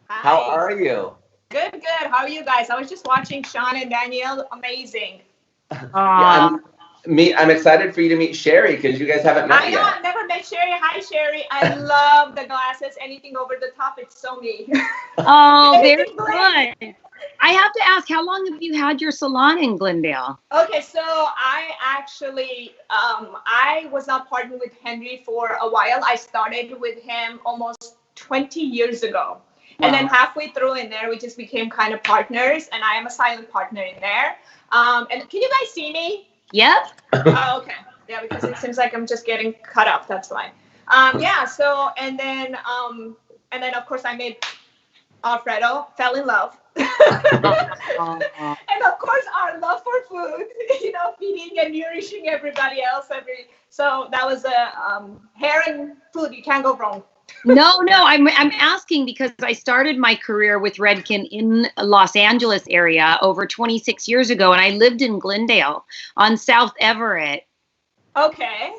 How Hi. are you? Good, good. How are you guys? I was just watching Sean and Danielle. Amazing. Yeah, Uh, I'm excited for you to meet Sherry because you guys haven't met I know yet. I've never met Sherry. Hi, Sherry. I love the glasses. Anything over the top, it's so me. oh, very Anything bling. good. I have to ask, how long have you had your salon in Glendale? Okay, so I actually, I was not partnered with Henry for a while. I started with him almost 20 years ago. And then Wow. halfway through in there, we just became kind of partners, and I am a silent partner in there. And can you guys see me? Yep. Oh, okay. Yeah, because it seems like I'm just getting cut off. That's why. Yeah. So and then of course I made Alfredo, fell in love, and Oh, of course our love for food. Feeding and nourishing everybody else. So that was a hair and food. You can't go wrong. no, I'm asking because I started my career with Redken in Los Angeles area over 26 years ago, and I lived in Glendale on South Everett. Okay.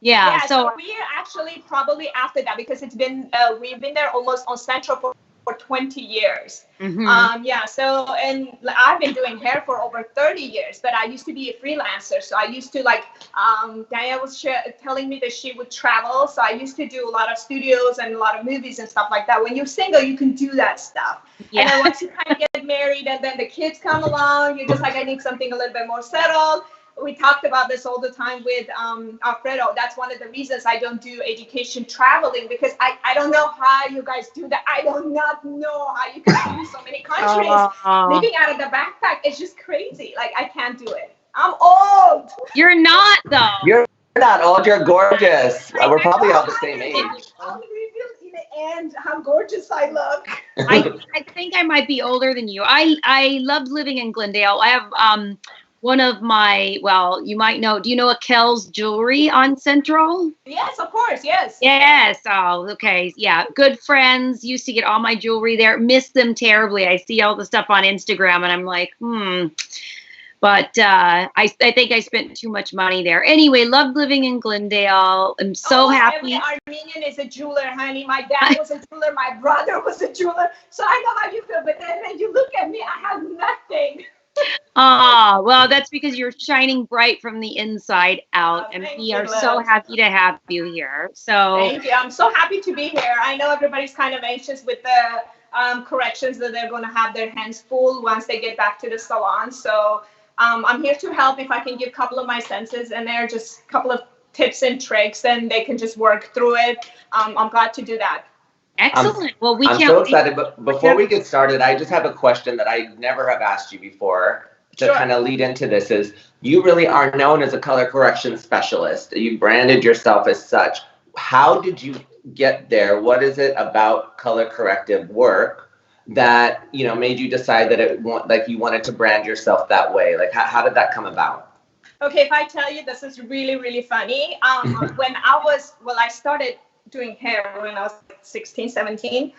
Yeah, Yeah, so so we actually probably after that because we've been there almost on Central for 20 years. mhm. Yeah, so and I've been doing hair for over 30 years, but I used to be a freelancer. So I used to Diane was telling me that she would travel. So I used to do a lot of studios and a lot of movies and stuff like that. When you're single, you can do that stuff. And Yeah. then once you kind of get married and then the kids come along, you're just like, I need something a little bit more settled. We talked about this all the time with Alfredo. That's one of the reasons I don't do education traveling because I don't know how you guys do that. I do not know how you can do so many countries. Oh, Living out of the backpack is just crazy. Like, I can't do it. I'm old. you're not though. You're not old. You're gorgeous. We're I probably know. all the same age. I'll reveal in the end how gorgeous I look. I think I might be older than you. I loved living in Glendale. I have one of my, well, you might know. Do you know Akel's Jewelry on Central? Yes, of course. Yes. Yes. Oh, okay. Yeah. Good friends. Used to get all my jewelry there. Miss them terribly. I see all the stuff on Instagram and I'm like, But I think I spent too much money there. Anyway, loved living in Glendale. I'm so Almost every happy. Armenian is a jeweler, honey. My dad was a jeweler. My brother was a jeweler. So I know how you feel. But then when you look at me, I have nothing. Ah, well, that's because you're shining bright from the inside out, and Thank we you, are so love. happy to have you here. So, Thank you. I'm so happy to be here. I know everybody's kind of anxious with the corrections that they're going to have their hands full once they get back to the salon. So I'm here to help if I can give a couple of my senses, and they're just a couple of tips and tricks, and they can just work through it. I'm glad to do that. I'm excellent. Well, we I'm can't so wait. excited. But before we get started, I just have a question that I never have asked you before to Sure. kind of lead into this is you really are known as a color correction specialist. You branded yourself as such. How did you get there? What is it about color corrective work that, made you decide that like you wanted to brand yourself that way? Like how did that come about? Okay, if I tell you this is really, really funny. I started doing hair when I was like 16, 17,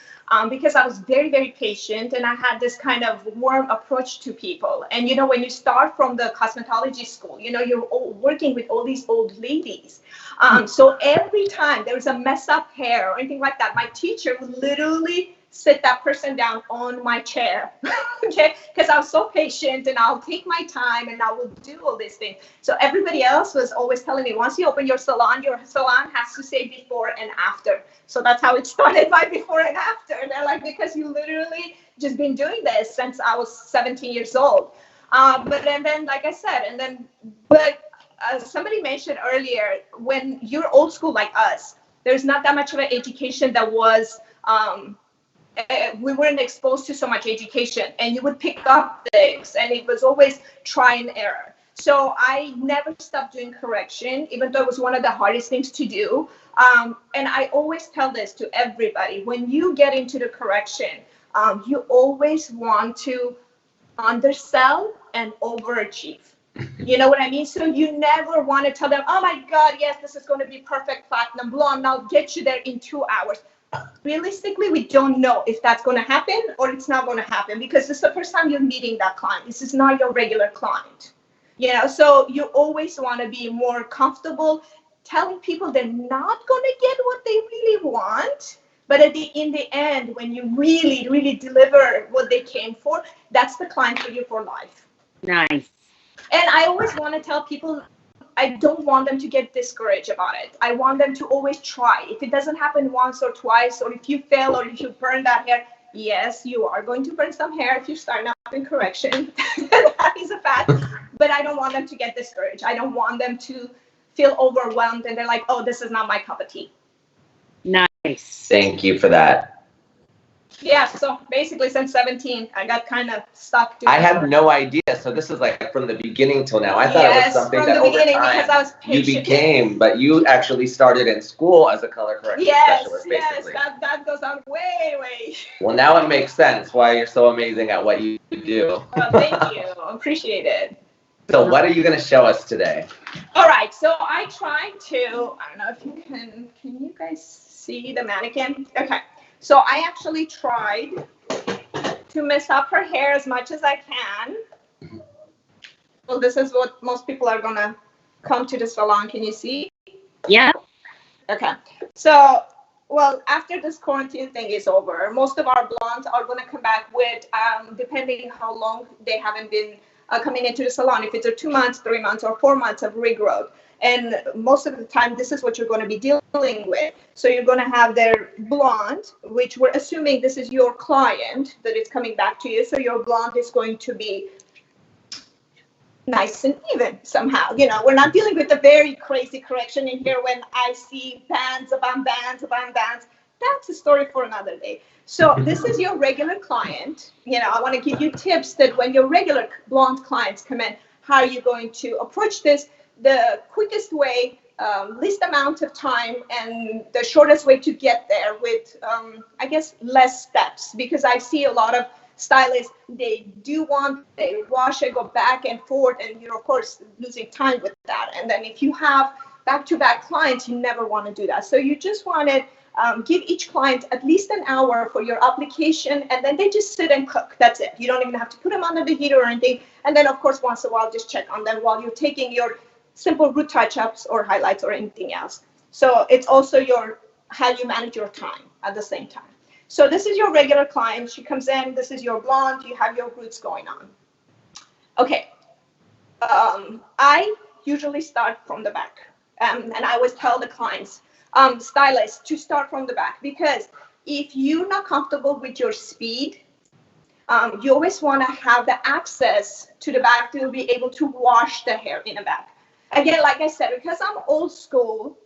because I was very, very patient and I had this kind of warm approach to people. And, when you start from the cosmetology school, you're working with all these old ladies. So every time there was a mess up hair or anything like that, my teacher would literally sit that person down on my chair, okay? Because I was so patient and I'll take my time and I will do all these things. So everybody else was always telling me, once you open your salon has to say before and after. So that's how it started, by before and after. And they're like, because you literally just been doing this since I was 17 years old. But then, like I said, but somebody mentioned earlier, when you're old school like us, there's not that much of an education that was, we weren't exposed to so much education, and you would pick up things, and it was always try and error. So I never stopped doing correction, even though it was one of the hardest things to do. And I always tell this to everybody: when you get into the correction, you always want to undersell and overachieve. You know what I mean? So you never want to tell them, oh my God, yes, this is going to be perfect platinum blonde. I'll get you there in 2 hours. Realistically, we don't know if that's going to happen or it's not going to happen, because this is the first time you're meeting that client. This is not your regular client. So you always want to be more comfortable telling people they're not going to get what they really want, But in the end, when you really, really deliver what they came for, that's the client for you for life. Nice. And I always want to tell people, I don't want them to get discouraged about it. I want them to always try. If it doesn't happen once or twice, or if you fail, or if you burn that hair, yes, you are going to burn some hair if you start up in correction. That is a fact. But I don't want them to get discouraged. I don't want them to feel overwhelmed and they're like, oh, this is not my cup of tea. Nice. Thank you for that. Yeah, so basically since 17, I got kind of stuck. I had no idea. So this is like from the beginning till now. I thought it was something that over time because I was patient. you became, but you actually started in school as a color correction specialist, basically. Yes, that goes on way. Well, now it makes sense why you're so amazing at what you do. Well, thank you. Appreciate it. So what are you going to show us today? All right, so I tried to, I don't know if you can you guys see the mannequin? Okay. So I actually tried to mess up her hair as much as I can. Well, this is what most people are gonna come to the salon. Can you see? Yeah. Okay. So, well, after this quarantine thing is over, most of our blondes are gonna come back with, depending how long they haven't been coming into the salon, if it's a 2 months, 3 months, or 4 months of regrowth. And most of the time, this is what you're going to be dealing with. So you're going to have their blonde, which we're assuming this is your client that is coming back to you. So your blonde is going to be nice and even somehow. You know, we're not dealing with a very crazy correction in here when I see bands upon bands upon bands. That's a story for another day. So this is your regular client. You know, I want to give you tips that when your regular blonde clients come in, how are you going to approach this? The quickest way, least amount of time, and the shortest way to get there with, I guess, less steps. Because I see a lot of stylists, they wash and go back and forth, and you're, of course, losing time with that. And then if you have back-to-back clients, you never want to do that. So you just want to give each client at least an hour for your application, and then they just sit and cook. That's it. You don't even have to put them under the heater or anything. And then, of course, once in a while, just check on them while you're taking your simple root touch-ups or highlights or anything else. So it's also how you manage your time at the same time. So this is your regular client. She comes in. This is your blonde. You have your roots going on. Okay. I usually start from the back. And I always tell the clients, stylists, to start from the back, because if you're not comfortable with your speed, you always want to have the access to the back to be able to wash the hair in the back. Again, like I said, because I'm old school,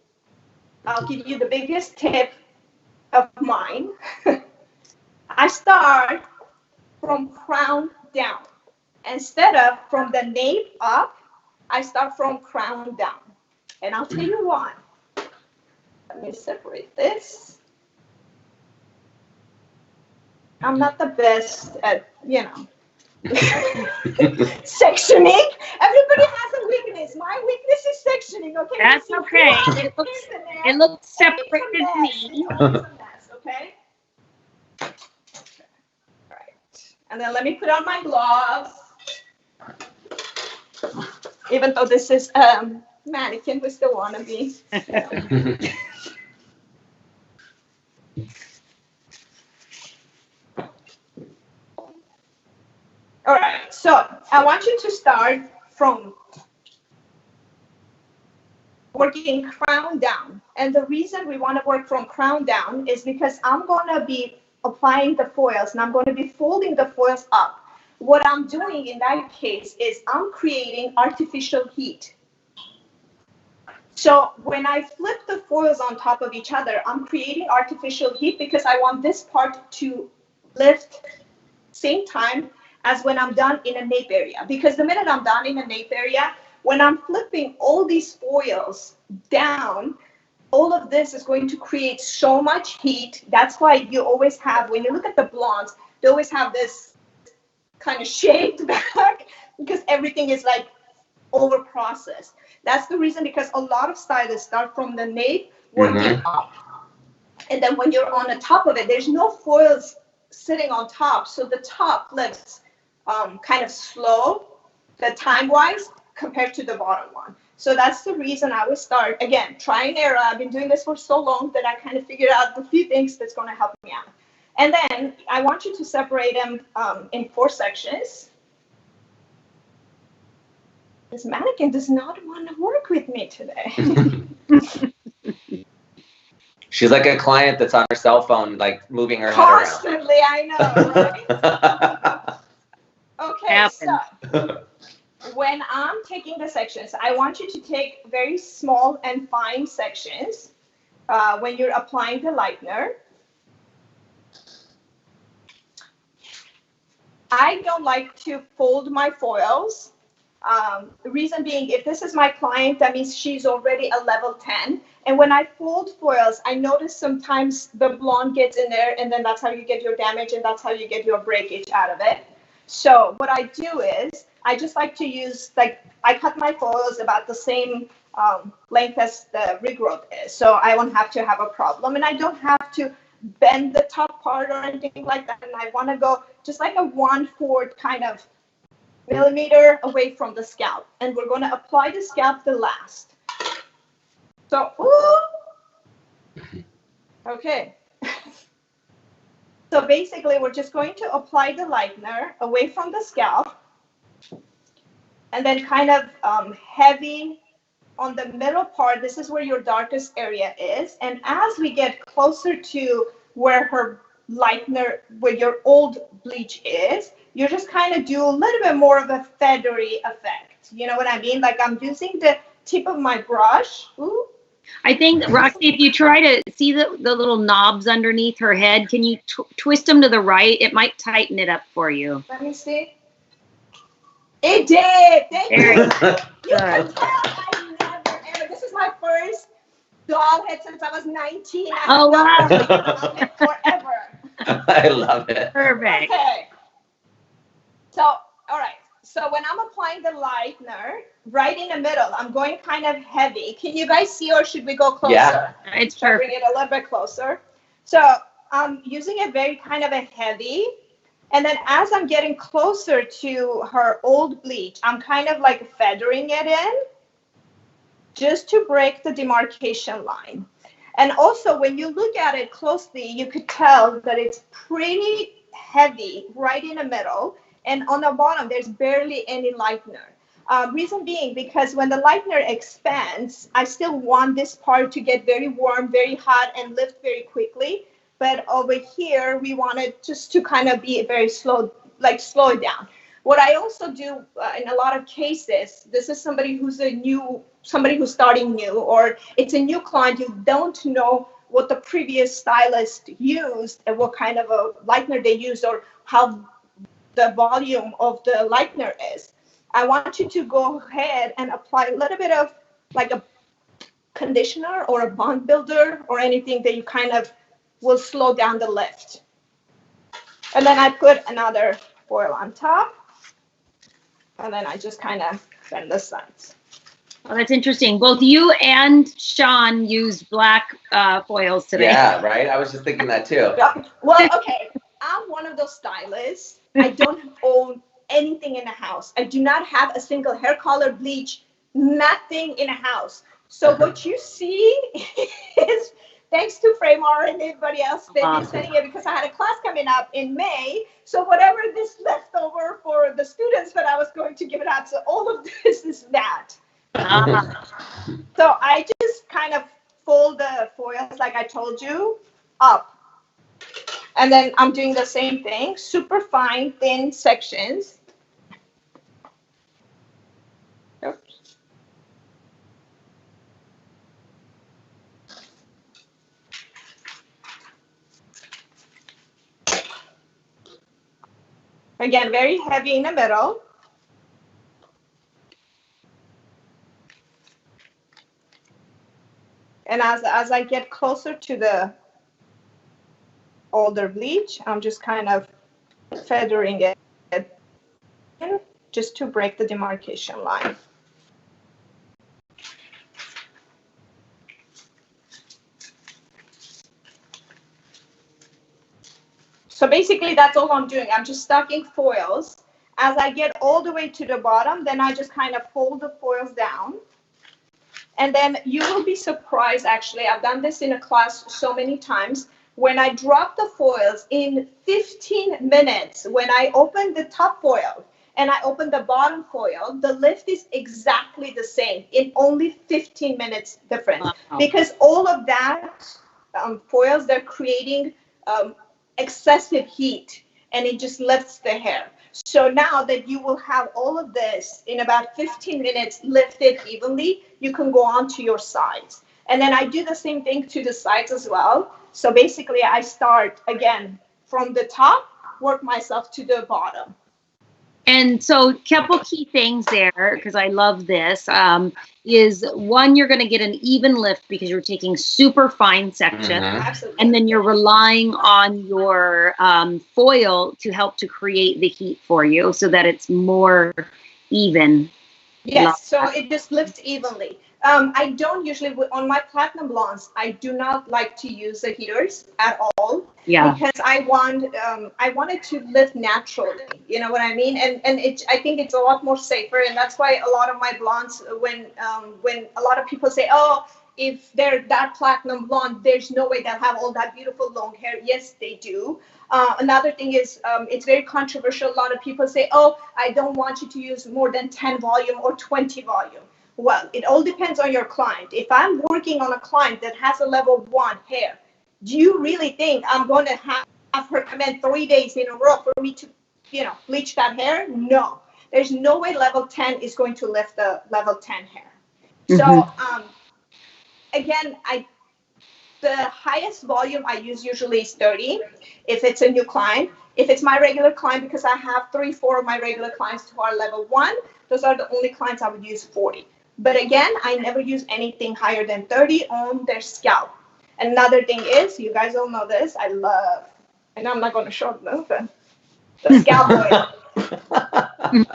I'll give you the biggest tip of mine. I start from crown down. Instead of from the nape up, I start from crown down. And I'll tell you why. Let me separate this. I'm not the best at, sectioning. Everybody has a weakness. My weakness is sectioning, okay? That's okay. It looks separate to me. Okay? All right. And then let me put on my gloves. Even though this is mannequin, we still want to be. All right, so I want you to start from working crown down. And the reason we want to work from crown down is because I'm going to be applying the foils and I'm going to be folding the foils up. What I'm doing in that case is I'm creating artificial heat. So when I flip the foils on top of each other, I'm creating artificial heat because I want this part to lift same time as when I'm done in a nape area. Because the minute I'm done in a nape area, when I'm flipping all these foils down, all of this is going to create so much heat. That's why you always have, when you look at the blondes, they always have this kind of shaved back because everything is like over processed. That's the reason, because a lot of stylists start from the nape working up. And then when you're on the top of it, there's no foils sitting on top. So the top lifts kind of slow, the time-wise, compared to the bottom one. So that's the reason I would start, again, try and error. I've been doing this for so long that I kind of figured out a few things that's going to help me out. And then I want you to separate them in 4 sections. This mannequin does not want to work with me today. She's like a client that's on her cell phone, like moving her Constantly, I know, right? Okay, so when I'm taking the sections, I want you to take very small and fine sections when you're applying the lightener. I don't like to fold my foils. The reason being, if this is my client, that means she's already a level 10. And when I fold foils, I notice sometimes the blonde gets in there, and then that's how you get your damage, and that's how you get your breakage out of it. So what I do is, I just like to use, like, I cut my foils about the same length as the regrowth is. So I won't have to have a problem, and I don't have to bend the top part or anything like that. And I want to go just like a 1/4 kind of millimeter away from the scalp, and we're going to apply the scalp the last. So, okay. So basically, we're just going to apply the lightener away from the scalp, and then kind of heavy on the middle part. This is where your darkest area is, and as we get closer to where her lightener, where your old bleach is, you just kind of do a little bit more of a feathery effect. You know what I mean? Like, I'm using the tip of my brush. Ooh. I think, Roxy, if you try to see the little knobs underneath her head, can you twist them to the right? It might tighten it up for you. Let me see. It did. Thank you. You can Good. tell I never, ever. This is my first doll head since I was 19. Oh, wow. Forever. I love it. Perfect. Okay. So, all right. So when I'm applying the lightener, right in the middle, I'm going kind of heavy. Can you guys see, or should we go closer? Yeah. It's So perfect. bring it a little bit closer. So I'm using it very kind of a heavy. And then as I'm getting closer to her old bleach, I'm kind of like feathering it in just to break the demarcation line. And also, when you look at it closely, you could tell that it's pretty heavy right in the middle. And on the bottom, there's barely any lightener. Reason being, because when the lightener expands, I still want this part to get very warm, very hot, and lift very quickly. But over here, we want it just to kind of be very slow, like slow it down. What I also do in a lot of cases, this is somebody who's starting new, or it's a new client, you don't know what the previous stylist used and what kind of a lightener they used, or how the volume of the lightener is. I want you to go ahead and apply a little bit of like a conditioner or a bond builder or anything that you kind of will slow down the lift. And then I put another foil on top, and then I just kind of bend the sides. Oh, that's interesting. Both you and Sean used black foils today. Yeah, right? I was just thinking that too. Well, okay. I'm one of those stylists. I don't own anything in the house. I do not have a single hair color, bleach, nothing in the house. So what you see is thanks to Framer and everybody else, they've been sending it, because I had a class coming up in May. So whatever this leftover for the students that I was going to give it out. So all of this is that. So I just kind of fold the foils, like I told you, up. And then I'm doing the same thing, super fine, thin sections. Oops. Again, very heavy in the middle. And as I get closer to the older bleach, I'm just kind of feathering it in just to break the demarcation line. So basically that's all I'm doing. I'm just stacking foils. As I get all the way to the bottom, then I just kind of fold the foils down. And then you will be surprised, actually, I've done this in a class so many times. When I drop the foils in 15 minutes, when I open the top foil and I open the bottom foil, the lift is exactly the same in only 15 minutes difference. Wow. Because all of that foils, they're creating excessive heat, and it just lifts the hair. So now that you will have all of this in about 15 minutes lifted evenly, you can go on to your sides. And then I do the same thing to the sides as well. So basically I start again from the top, work myself to the bottom. And so, a couple key things there, because I love this, is one, you're going to get an even lift because you're taking super fine section. Absolutely. And then you're relying on your foil to help to create the heat for you so that it's more even. Yes, so it just lifts evenly. I don't usually, on my platinum blondes, I do not like to use the heaters at all. Yeah. Because I want it to lift naturally. You know what I mean? And I think it's a lot more safer, and that's why a lot of my blondes, when a lot of people say, oh, if they're that platinum blonde, there's no way they'll have all that beautiful long hair. Yes, they do. Another thing is, it's very controversial. A lot of people say, oh, I don't want you to use more than 10 volume or 20 volume. Well, it all depends on your client. If I'm working on a client that has a level 1 hair, do you really think I'm going to have her come in 3 days in a row for me to, bleach that hair? No. There's no way level 10 is going to lift the level 10 hair. So, again, the highest volume I use usually is 30 if it's a new client. If it's my regular client, because I have 3-4 of my regular clients who are level 1, those are the only clients I would use 40. But again, I never use anything higher than 30 on their scalp. Another thing is, you guys all know this, I love, and I'm not going to show them, the scalp oil.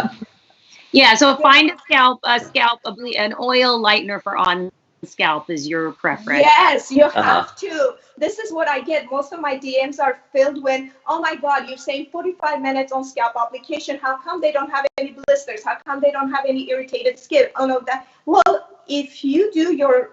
Yeah, so find an oil lightener for on scalp is your preference. Yes, you have to. This is what I get. Most of my DMs are filled with, oh my God, you're saying 45 minutes on scalp application. How come they don't have any blisters? How come they don't have any irritated skin? Oh no, that. Well, if you do your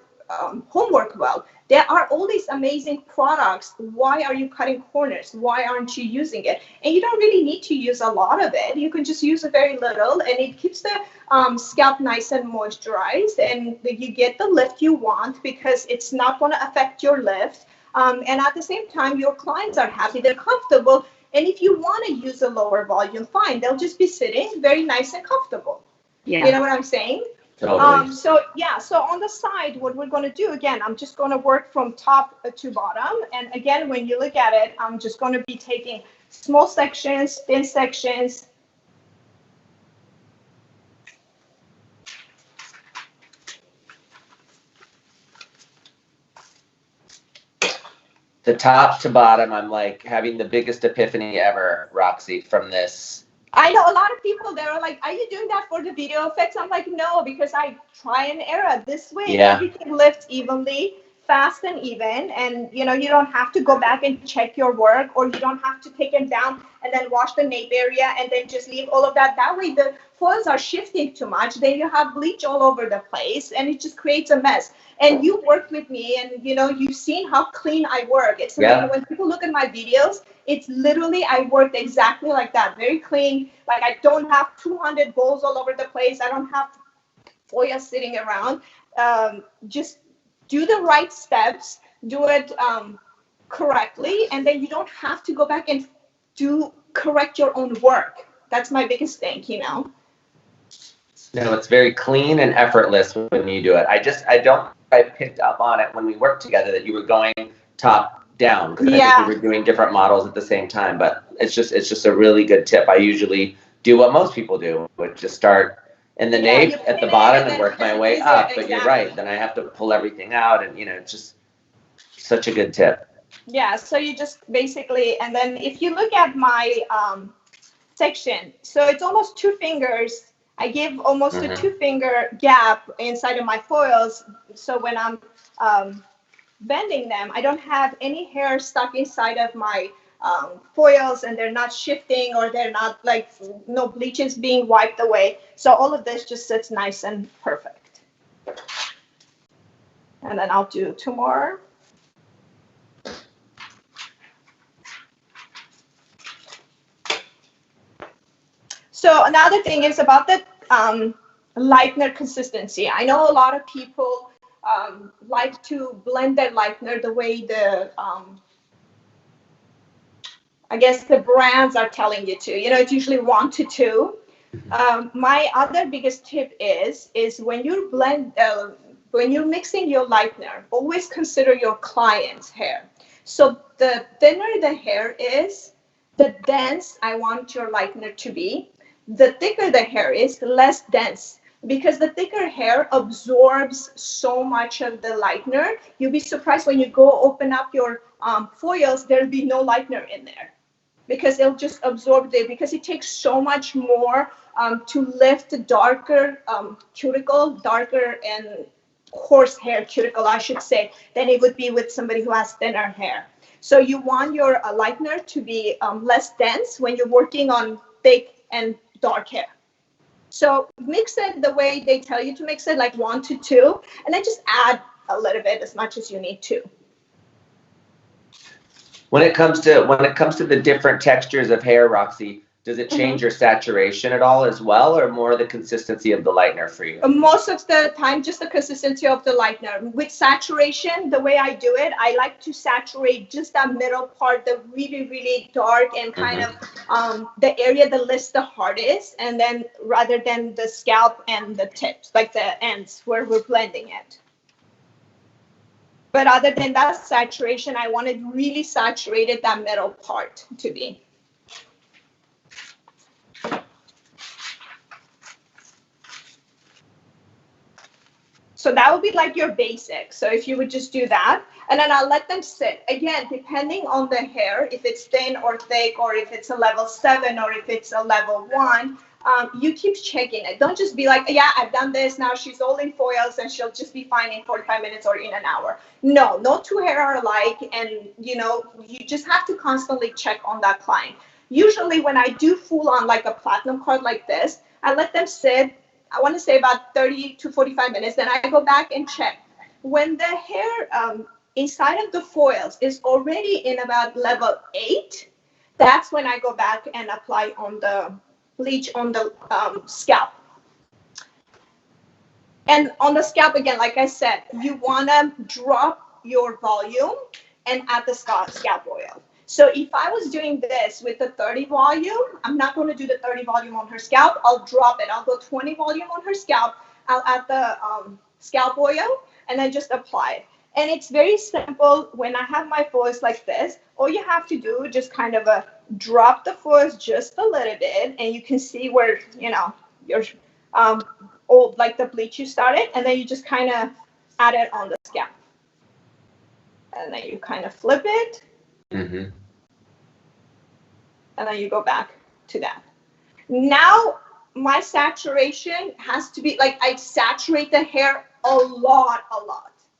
homework well, there are all these amazing products. Why are you cutting corners? Why aren't you using it? And you don't really need to use a lot of it. You can just use a very little, and it keeps the scalp nice and moisturized, and you get the lift you want because it's not going to affect your lift. And at the same time, your clients are happy, they're comfortable. And if you want to use a lower volume, fine. They'll just be sitting very nice and comfortable. Yeah. You know what I'm saying? Totally. So on the side, what we're going to do, again, I'm just going to work from top to bottom. And again, when you look at it, I'm just going to be taking small sections, thin sections. The top to bottom, I'm like having the biggest epiphany ever, Roxy, from this. I know a lot of people, they're like, are you doing that for the video effects? I'm like, no, because I try and error. This way, everything lifts evenly, fast and even. And, you don't have to go back and check your work, or you don't have to take it down and then wash the nape area and then just leave all of that. That way, the foils are shifting too much. Then you have bleach all over the place, and it just creates a mess. And you worked with me, and, you've seen how clean I work. It's amazing. When people look at my videos, it's literally, I worked exactly like that, very clean. Like, I don't have 200 bowls all over the place. I don't have foil sitting around. Just do the right steps, do it correctly, and then you don't have to go back and correct your own work. That's my biggest thing, No, it's very clean and effortless when you do it. I picked up on it when we worked together that you were going top down, because I think we were doing different models at the same time. But it's just a really good tip. I usually do what most people do, which just start in the nape at the bottom and work my way up. But you're right, then I have to pull everything out, and it's just such a good tip. Yeah, so you just basically, and then if you look at my section, so it's almost 2 fingers. I give almost a 2-finger gap inside of my foils, so when I'm bending them, I don't have any hair stuck inside of my foils, and they're not shifting, or they're not like no bleaches being wiped away. So all of this just sits nice and perfect. And then I'll do 2 more. So another thing is about the lightener consistency. I know a lot of people like to blend their lightener the way the I guess the brands are telling you to. You know, it's usually 1 to 2. My other biggest tip is when you blend, when you're mixing your lightener, always consider your client's hair. So the thinner the hair is, the dense I want your lightener to be. The thicker the hair is, less dense, because the thicker hair absorbs so much of the lightener. You'll be surprised when you go open up your foils, there'll be no lightener in there, because it'll just absorb it, because it takes so much more to lift the darker cuticle, darker and coarse hair cuticle, I should say, than it would be with somebody who has thinner hair. So you want your lightener to be less dense when you're working on thick and dark hair. So mix it the way they tell you to mix it, like 1 to 2, and then just add a little bit, as much as you need to. When it comes to the different textures of hair, Roxy, does it change your saturation at all as well, or more the consistency of the lightener for you? Most of the time, just the consistency of the lightener. With saturation, the way I do it, I like to saturate just that middle part, the really, really dark and kind of the area that lifts the hardest, and then rather than the scalp and the tips, like the ends where we're blending it. But other than that saturation, I want it really saturated, that middle part to be. So that would be like your basic. So if you would just do that, and then I'll let them sit. Again, depending on the hair, if it's thin or thick, or if it's a level 7 or if it's a level 1, you keep checking it. Don't just be like, yeah, I've done this, now she's all in foils and she'll just be fine in 45 minutes or in an hour. No, no 2 hair are alike, and you know, you just have to constantly check on that client. Usually when I do full on like a platinum card like this, I let them sit, I want to say about 30 to 45 minutes, then I go back and check. When the hair inside of the foils is already in about level 8, that's when I go back and apply on the bleach on the scalp. And on the scalp, again, like I said, you want to drop your volume and add the scalp oil. So if I was doing this with the 30 volume, I'm not going to do the 30 volume on her scalp. I'll drop it. I'll go 20 volume on her scalp. I'll add the scalp oil and then just apply it. And it's very simple. When I have my foils like this, all you have to do is just kind of drop the foils just a little bit, and you can see where, you know, your old, like the bleach you started, and then you just kind of add it on the scalp. And then you kind of flip it. Mm-hmm. And then you go back to that. Now my saturation has to be like, I saturate the hair a lot.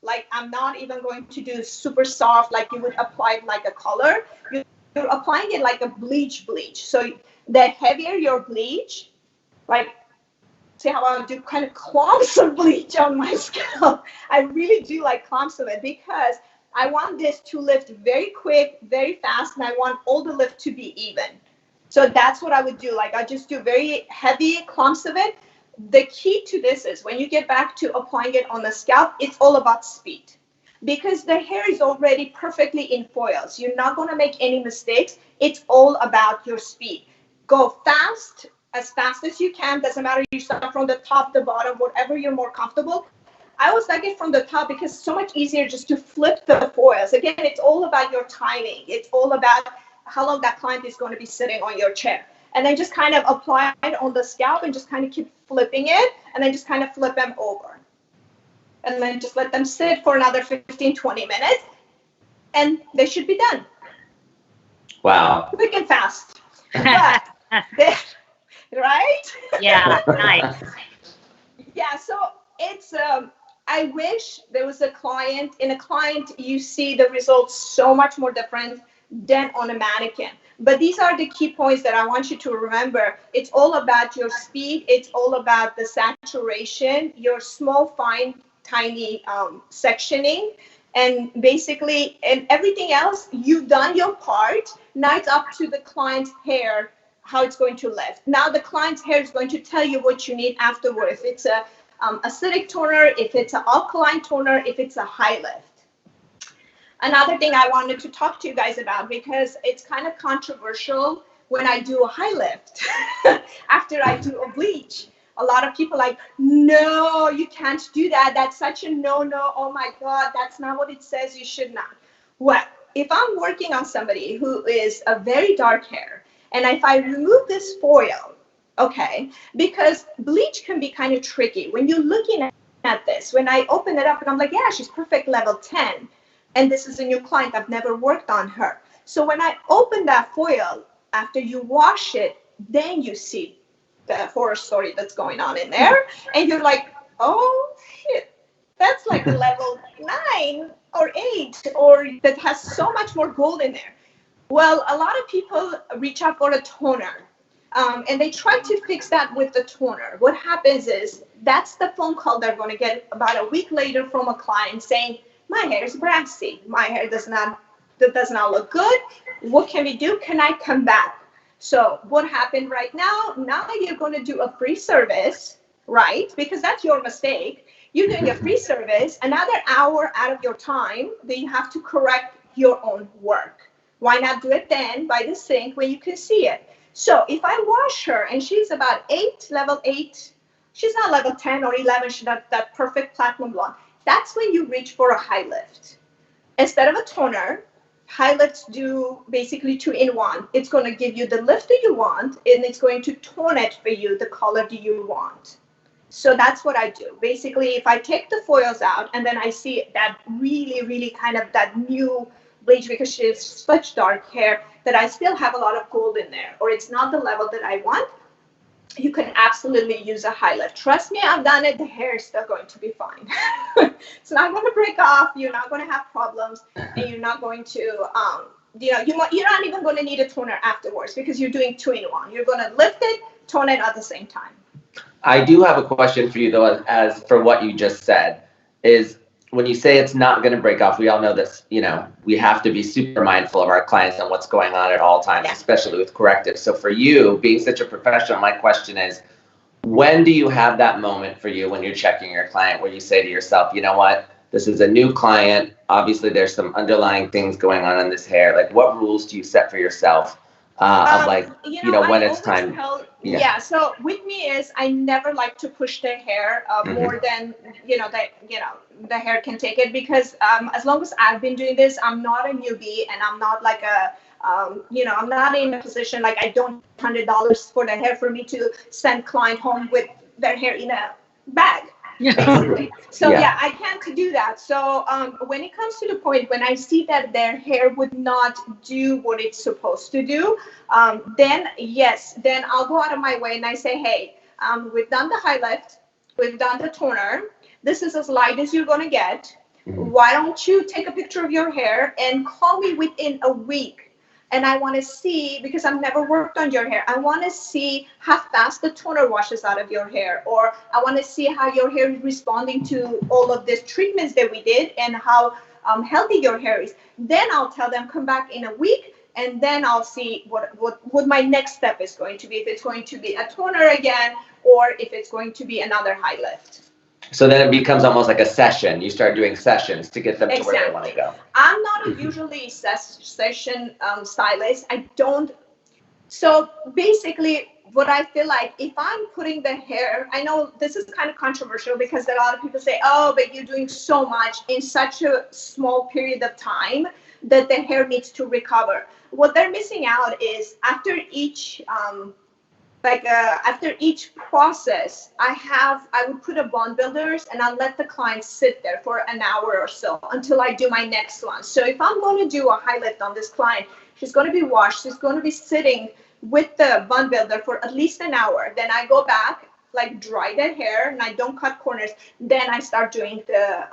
Like I'm not even going to do super soft like you would apply it like a color. You're applying it like a bleach. So the heavier your bleach, like see how I do kind of clumps of bleach on my scalp. I really do like clumps of it, because I want this to lift very quick, very fast, and I want all the lift to be even. So that's what I would do. Like I just do very heavy clumps of it. The key to this is when you get back to applying it on the scalp, it's all about speed, because the hair is already perfectly in foils. You're not going to make any mistakes. It's all about your speed. Go fast as you can. Doesn't matter, you start from the top, the bottom, whatever you're more comfortable. I always like it from the top because it's so much easier just to flip the foils. Again, it's all about your timing. It's all about how long that client is going to be sitting on your chair. And then just kind of apply it on the scalp and just kind of keep flipping it, and then just kind of flip them over. And then just let them sit for another 15, 20 minutes, and they should be done. Wow. Quick and fast. But right? Yeah, nice. Yeah, so it's I wish there was a client. In a client, you see the results so much more different than on a mannequin. But these are the key points that I want you to remember. It's all about your speed. It's all about the saturation, your small, fine tiny sectioning. And basically, and everything else, you've done your part. Now it's up to the client's hair, how it's going to lift. Now the client's hair is going to tell you what you need afterwards. If it's a acidic toner, if it's an alkaline toner, if it's a high lift. Another thing I wanted to talk to you guys about, because it's kind of controversial when I do a high lift after I do a bleach. A lot of people like, no, you can't do that. That's such a no-no. Oh my God, that's not what it says. You should not. Well, if I'm working on somebody who is a very dark hair, and if I remove this foil, okay, because bleach can be kind of tricky. When you're looking at this, when I open it up and I'm like, yeah, she's perfect level 10. And this is a new client. I've never worked on her. So when I open that foil, after you wash it, then you see the horror story that's going on in there, and you're like, oh shit, that's like level 9 or 8, or that has so much more gold in there. Well, a lot of people reach out for a toner, and they try to fix that with the toner. What happens is that's the phone call they're going to get about a week later from a client saying, my hair is brassy, my hair does not look good, what can we do, can I come back? So what happened right now? Now you're going to do a free service, right? Because that's your mistake. You're doing a free service, another hour out of your time that you have to correct your own work. Why not do it then by the sink where you can see it? So if I wash her and she's about 8, level 8, she's not level 10 or 11, she's not that perfect platinum blonde. That's when you reach for a high lift. Instead of a toner, high lifts do basically 2-in-1. It's going to give you the lift that you want, and it's going to tone it for you the color that you want. So that's what I do. Basically, if I take the foils out and then I see that really, really kind of that new bleach, because she has such dark hair that I still have a lot of gold in there, or it's not the level that I want, you can absolutely use a high lift. Trust me, I've done it. The hair is still going to be fine. It's not going to break off. You're not going to have problems, and you're not going to, you're not even going to need a toner afterwards, because you're doing 2-in-1. You're going to lift it, tone it at the same time. I do have a question for you, though, as for what you just said, is when you say it's not going to break off, we all know this, we have to be super mindful of our clients and what's going on at all times, especially with correctives. So for you, being such a professional, my question is, when do you have that moment for you when you're checking your client where you say to yourself, you know what, this is a new client. Obviously, there's some underlying things going on in this hair. Like, what rules do you set for yourself of when it's time? So with me is I never like to push their hair more than the hair can take it, because as long as I've been doing this, I'm not a newbie, and I'm not like I'm not in a position like I don't $100 for the hair for me to send client home with their hair in a bag. Basically. So I can't do that. So when it comes to the point when I see that their hair would not do what it's supposed to do, then I'll go out of my way and I say, hey, we've done the high lift, we've done the toner, this is as light as you're going to get. Why don't you take a picture of your hair and call me within a week? And I want to see, because I've never worked on your hair, I want to see how fast the toner washes out of your hair, or I want to see how your hair is responding to all of these treatments that we did, and how healthy your hair is. Then I'll tell them, come back in a week, and then I'll see what my next step is going to be, if it's going to be a toner again, or if it's going to be another high lift. So then it becomes almost like a session. You start doing sessions to get them to where they want to go. I'm not usually session stylist. I don't. So basically, what I feel like, if I'm putting the hair, I know this is kind of controversial, because a lot of people say, oh, but you're doing so much in such a small period of time that the hair needs to recover. What they're missing out is after each after each process, I would put a bond builders, and I'll let the client sit there for an hour or so until I do my next one. So if I'm going to do a high lift on this client, she's going to be washed, she's going to be sitting with the bond builder for at least an hour. Then I go back, like dry the hair, and I don't cut corners. Then I start doing the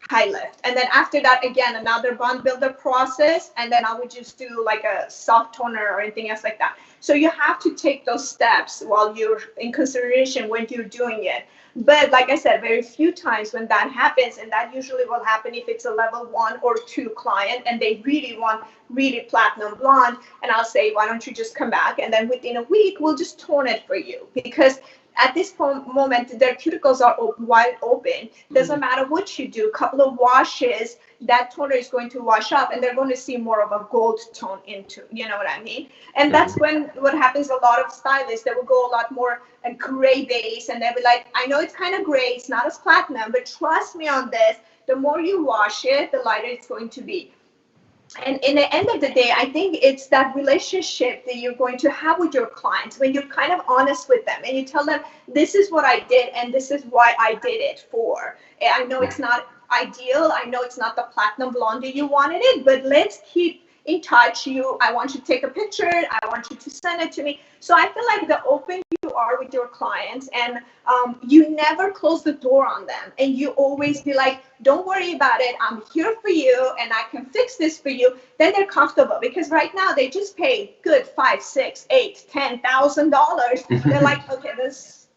high lift. And then after that, again, another bond builder process. And then I would just do like a soft toner or anything else like that. So you have to take those steps while you're in consideration when you're doing it. But like I said, very few times when that happens, and that usually will happen if it's a level 1 or 2 client and they really want really platinum blonde, and I'll say, why don't you just come back, and then within a week we'll just tone it for you, because at this moment their cuticles are wide open. Doesn't matter what you do, couple of washes, that toner is going to wash up and they're going to see more of a gold tone into, you know what I mean? And that's when what happens, a lot of stylists, they will go a lot more a gray base, and they'll be like, I know it's kind of gray, it's not as platinum, but trust me on this, the more you wash it, the lighter it's going to be. And in the end of the day, I think it's that relationship that you're going to have with your clients when you're kind of honest with them and you tell them, this is what I did and this is why I did it for. And I know it's not ideal. I know it's not the platinum blonde you wanted it, but let's keep in touch. I want you to take a picture. I want you to send it to me. So I feel like the open you are with your clients, and you never close the door on them, and you always be like, don't worry about it, I'm here for you and I can fix this for you. Then they're comfortable, because right now they just pay good $5, $6, $8, $10,000. They're like, okay, this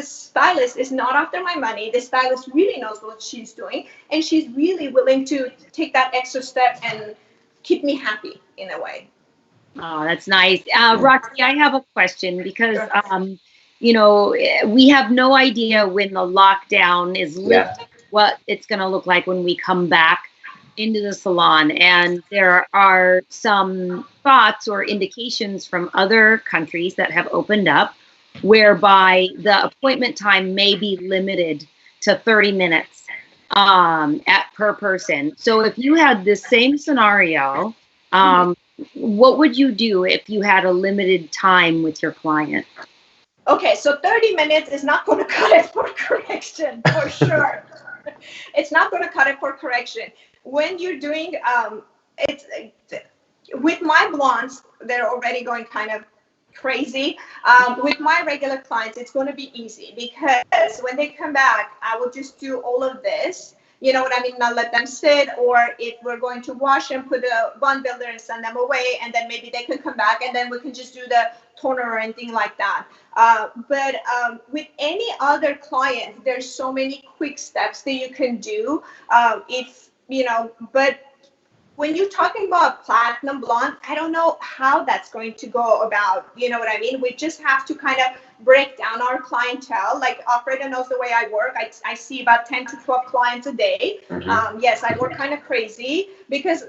stylist is not after my money. This stylist really knows what she's doing, and she's really willing to take that extra step and keep me happy in a way. Oh, that's nice. Roxy, I have a question, because, you know, we have no idea when the lockdown is lifted, what it's going to look like when we come back into the salon. And there are some thoughts or indications from other countries that have opened up whereby the appointment time may be limited to 30 minutes per person. So if you had the same scenario, what would you do if you had a limited time with your client? Okay, so 30 minutes is not going to cut it for correction, for sure. It's not going to cut it for correction. When you're doing, with my blondes, they're already going kind of crazy. With my regular clients, it's going to be easy, because when they come back, I will just do all of this. You know what I mean? Not let them sit, or if we're going to wash and put a bond builder and send them away, and then maybe they can come back, and then we can just do the toner or anything like that. But with any other client, there's so many quick steps that you can do. But when you're talking about platinum blonde, I don't know how that's going to go about, you know what I mean? We just have to kind of break down our clientele. Like, operator knows the way I work. I see about 10 to 12 clients a day. Yes, I work kind of crazy, because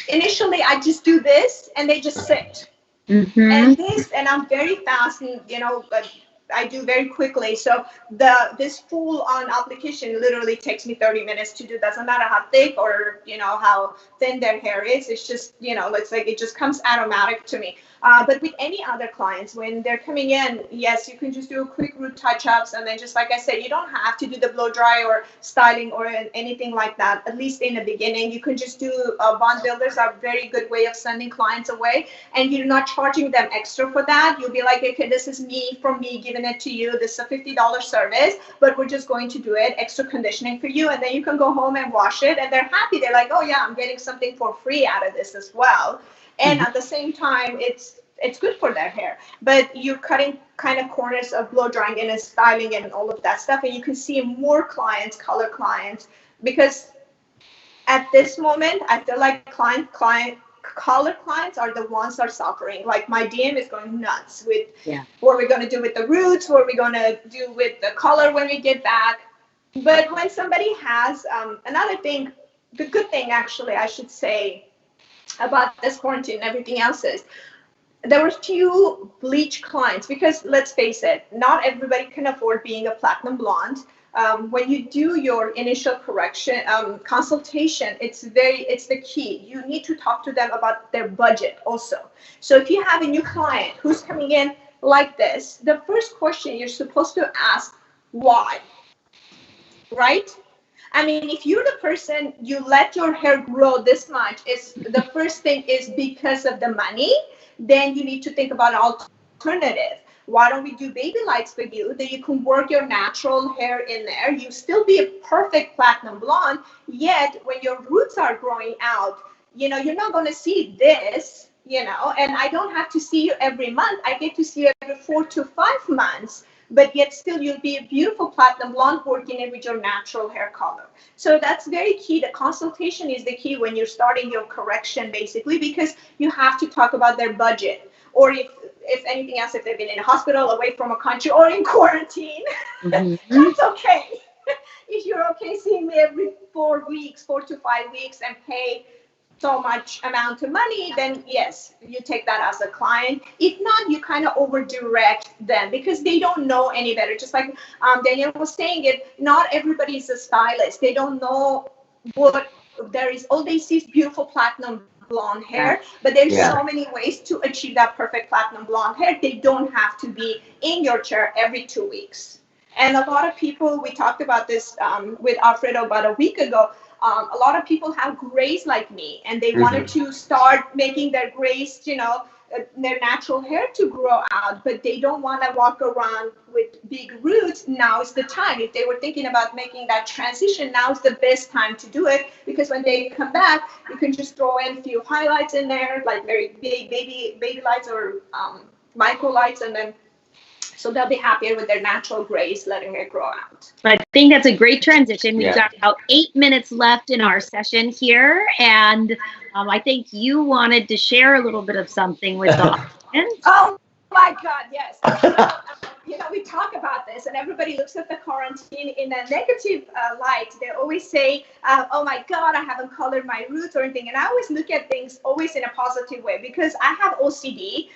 initially I just do this and they just sit. And I'm very fast, and I do very quickly. So this full on application literally takes me 30 minutes to do. Doesn't matter how thick or how thin their hair is. It's just it's like it just comes automatic to me. But with any other clients, when they're coming in, yes, you can just do a quick root touch-ups, and then just like I said, you don't have to do the blow dry or styling or anything like that. At least in the beginning, you can just do bond builders are a very good way of sending clients away, and you're not charging them extra for that. You'll be like, okay, this is me giving it to you. This is a $50 service, but we're just going to do it, extra conditioning for you, and then you can go home and wash it, and they're happy. They're like, oh yeah, I'm getting something for free out of this as well. And at the same time, it's good for their hair, but you're cutting kind of corners of blow drying and styling and all of that stuff, and you can see more clients, color clients, because at this moment, I feel like color clients are the ones that are suffering. Like, my DM is going nuts with what we're going to do with the roots, what we're going to do with the color when we get back. But when somebody has another thing, the good thing, actually, I should say, about this quarantine and everything else is there were few bleach clients, because let's face it, not everybody can afford being a platinum blonde. When you do your initial correction consultation, it's the key. You need to talk to them about their budget also. So if you have a new client who's coming in like this, the first question you're supposed to ask, why? Right? I mean, if you're the person, you let your hair grow this much, the first thing is because of the money, then you need to think about an alternative. why don't we do baby lights for you, that you can work your natural hair in there, you still be a perfect platinum blonde, yet when your roots are growing out, you know, you're not going to see this, you know, and I don't have to see you every month. I get to see you every 4 to 5 months, but yet still you'll be a beautiful platinum blonde working it with your natural hair color. So that's very key. The consultation is the key when you're starting your correction, basically, because you have to talk about their budget, or if anything else, if they've been in a hospital, away from a country, or in quarantine, that's okay. If you're okay seeing me every 4 weeks, 4 to 5 weeks, and pay so much amount of money, then yes, you take that as a client. If not, you kind of over direct them because they don't know any better. Just like Danielle was saying, not everybody is a stylist. They don't know what there is. All they see is beautiful platinum blonde hair, but there's so many ways to achieve that perfect platinum blonde hair. They don't have to be in your chair every 2 weeks. And a lot of people, we talked about this with Alfredo about a week ago. A lot of people have grays like me, and they wanted to start making their grays, you know, their natural hair to grow out, but they don't want to walk around with big roots. Now is the time. If they were thinking about making that transition, now is the best time to do it, because when they come back, you can just throw in a few highlights in there, like very big baby lights or micro lights, and then so they'll be happier with their natural grays, letting it grow out. I think that's a great transition. We've got about 8 minutes left in our session here, and I think you wanted to share a little bit of something with the audience. Oh my God, yes. You know, we talk about this, and everybody looks at the quarantine in a negative light. They always say, oh my God, I haven't colored my roots or anything. And I always look at things always in a positive way, because I have OCD.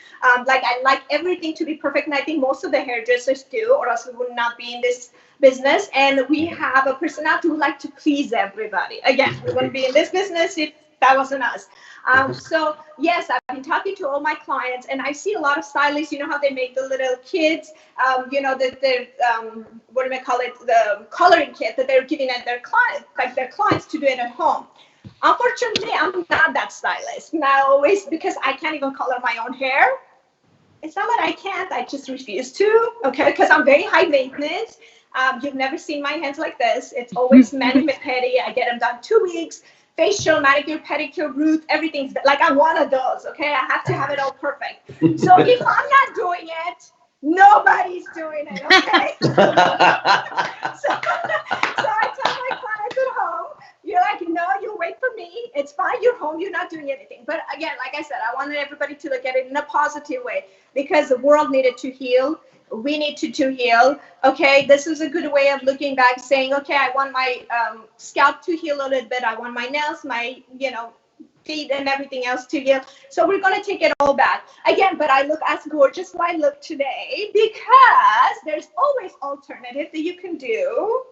Like, I like everything to be perfect, and I think most of the hairdressers do, or else we would not be in this business. And we have a personality who like to please everybody. Again, we wouldn't be in this business if that wasn't us. So yes, I've been talking to all my clients, and I see a lot of stylists, you know how they make the little kids, you know, the what do I call it, the coloring kit that they're giving at their clients, like their clients, to do it at home. Unfortunately, I'm not that stylist. Now, always, because I can't even color my own hair. It's not that I can't, I just refuse to, okay, because I'm very high maintenance. You've never seen my hands like this. It's always mani-pedi. I get them done 2 weeks. Facial, manicure, pedicure, root, everything's like I'm one of those, okay? I have to have it all perfect. So if I'm not doing it, nobody's doing it, okay? so I tell my clients at home, you're like, no, you wait for me. It's fine, you're home, you're not doing anything. But again, like I said, I wanted everybody to look at it in a positive way, because the world needed to heal. We need to heal. Okay, this is a good way of looking back, saying, okay, I want my scalp to heal a little bit. I want my nails, my, you know, feet and everything else to heal. So we're going to take it all back again. But I look as gorgeous as I look today, because there's always alternative that you can do.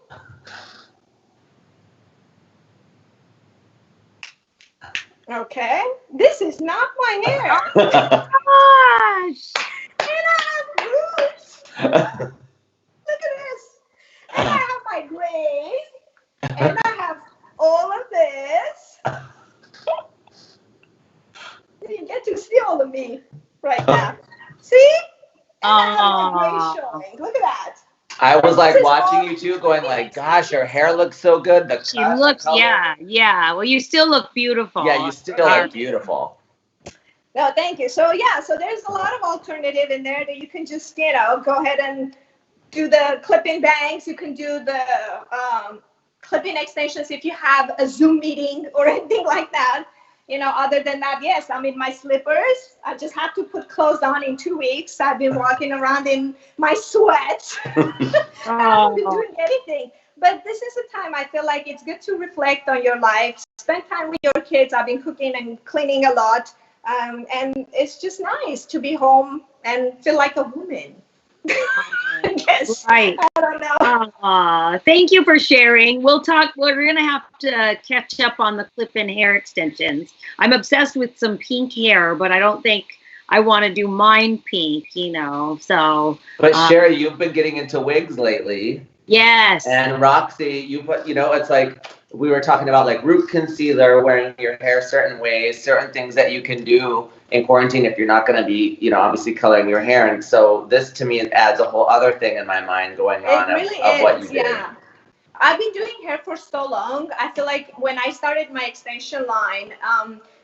Okay, this is not my hair. Gosh. And I have roots. Look at this. And I have my grays. And I have all of this. You get to see all of me right now. See? And I have my grays showing. Look at that. I was like watching you two, going like, gosh, your hair looks so good. She looks, yeah. Well, you still look beautiful. Yeah, you still look beautiful. No, thank you. So yeah, so there's a lot of alternative in there that you can just, you know, go ahead and do the clip-in bangs. You can do the clip-in extensions if you have a Zoom meeting or anything like that. You know, other than that, yes, I'm in my slippers. I just have to put clothes on in 2 weeks. I've been walking around in my sweats. I haven't been doing anything. But this is a time I feel like it's good to reflect on your life. Spend time with your kids. I've been cooking and cleaning a lot. And it's just nice to be home and feel like a woman. I guess. Right. I don't know. Thank you for sharing. We're going to have to catch up on the clip-in hair extensions. I'm obsessed with some pink hair, but I don't think I want to do mine pink, you know, so. But Sherry, you've been getting into wigs lately. Yes. And Roxy, you know, it's like, we were talking about like root concealer, wearing your hair certain ways, certain things that you can do in quarantine if you're not going to be, you know, obviously coloring your hair. And so this to me adds a whole other thing in my mind going on of what you did. Yeah. I've been doing hair for so long. I feel like when I started my extension line,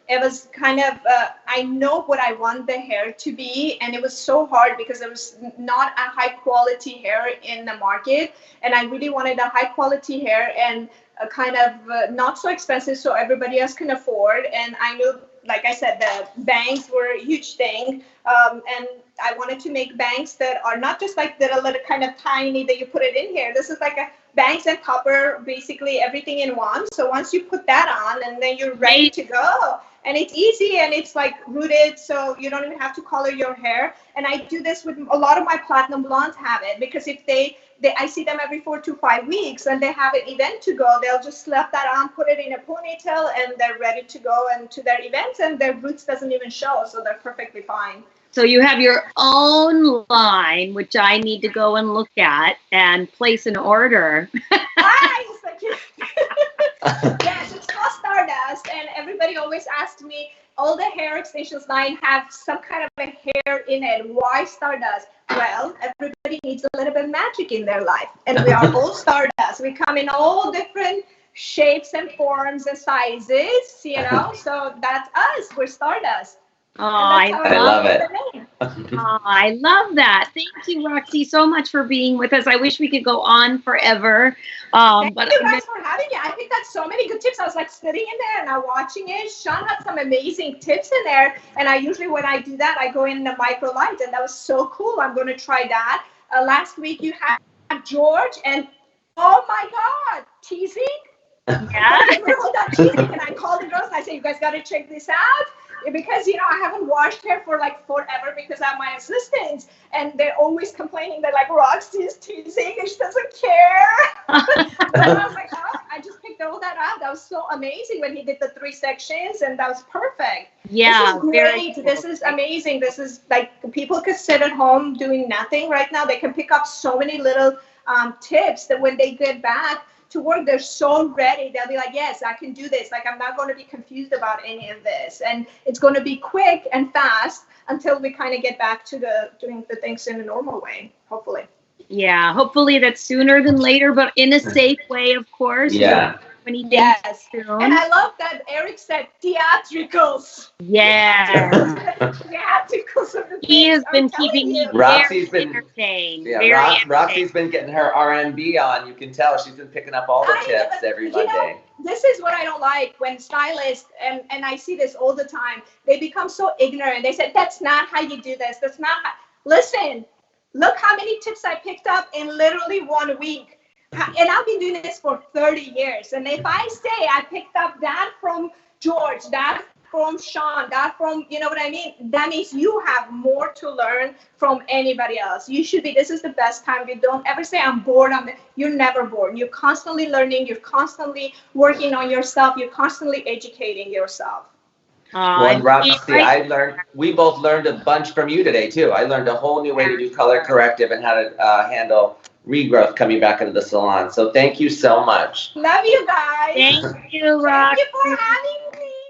it was kind of, I know what I want the hair to be. And it was so hard because there was not a high quality hair in the market. And I really wanted a high quality hair and a kind of not so expensive so everybody else can afford. And I knew, like I said, the bangs were a huge thing. And I wanted to make bangs that are not just like that a little kind of tiny that you put it in here. This is like a bangs and copper, basically everything in one. So once you put that on and then you're ready to go. And it's easy and it's like rooted, so you don't even have to color your hair. And I do this with a lot of my platinum blondes have it, because if I see them every 4 to 5 weeks and they have an event to go, they'll just slap that on, put it in a ponytail, and they're ready to go and to their events, and their roots doesn't even show, so they're perfectly fine. So you have your own line, which I need to go and look at and place an order. Nice. Yes, it's called Stardust, and everybody always asks me, all the hair extensions line have some kind of a hair in it. Why Stardust? Well, everybody needs a little bit of magic in their life, and we are all Stardust. We come in all different shapes and forms and sizes, you know, so that's us. We're Stardust. Oh, I love it. Oh, I love that. Thank you, Roxy, so much for being with us. I wish we could go on forever. Thank you guys for having me. I think that's so many good tips. I was like sitting in there and I'm watching it. Sean had some amazing tips in there. And I usually, when I do that, I go in the micro light, and that was so cool. I'm going to try that. Last week you had George, and oh my God, teasing. Yeah. Teasing. And I called the girls and I said, you guys got to check this out. Because, you know, I haven't washed hair for like forever because I have my assistants, and they're always complaining that like Roxy's teasing and she doesn't care. But I was like, oh, I just picked all that out. That was so amazing when he did the 3 sections, and that was perfect. Yeah, this is great. This is amazing. This is like, people could sit at home doing nothing right now. They can pick up so many little tips that when they get back to work, they're so ready. They'll be like, yes, I can do this. Like, I'm not going to be confused about any of this. And it's going to be quick and fast until we kind of get back to doing the things in a normal way, hopefully. Yeah, hopefully that's sooner than later, but in a safe way, of course. Yeah. Yes. And I love that Eric said theatricals. Yeah. Theatricals. He has been keeping me Roxy's very been entertained. Yeah, Roxy's been getting her R&B on. You can tell she's been picking up all the tips every Monday. Know, this is what I don't like when stylists, and I see this all the time, they become so ignorant. They say, that's not how you do this. That's not how. Listen, look how many tips I picked up in literally 1 week. And I've been doing this for 30 years. And if I say I picked up that from George, that from Sean, that from, you know what I mean? That means you have more to learn from anybody else. You should be, this is the best time. You don't ever say I'm bored. You're never bored. You're constantly learning. You're constantly working on yourself. You're constantly educating yourself. Well, Roxy, we both learned a bunch from you today too. I learned a whole new way to do color corrective and how to handle regrowth coming back into the salon. So thank you so much. Love you guys. Thank you, Roxy. Thank you for having me.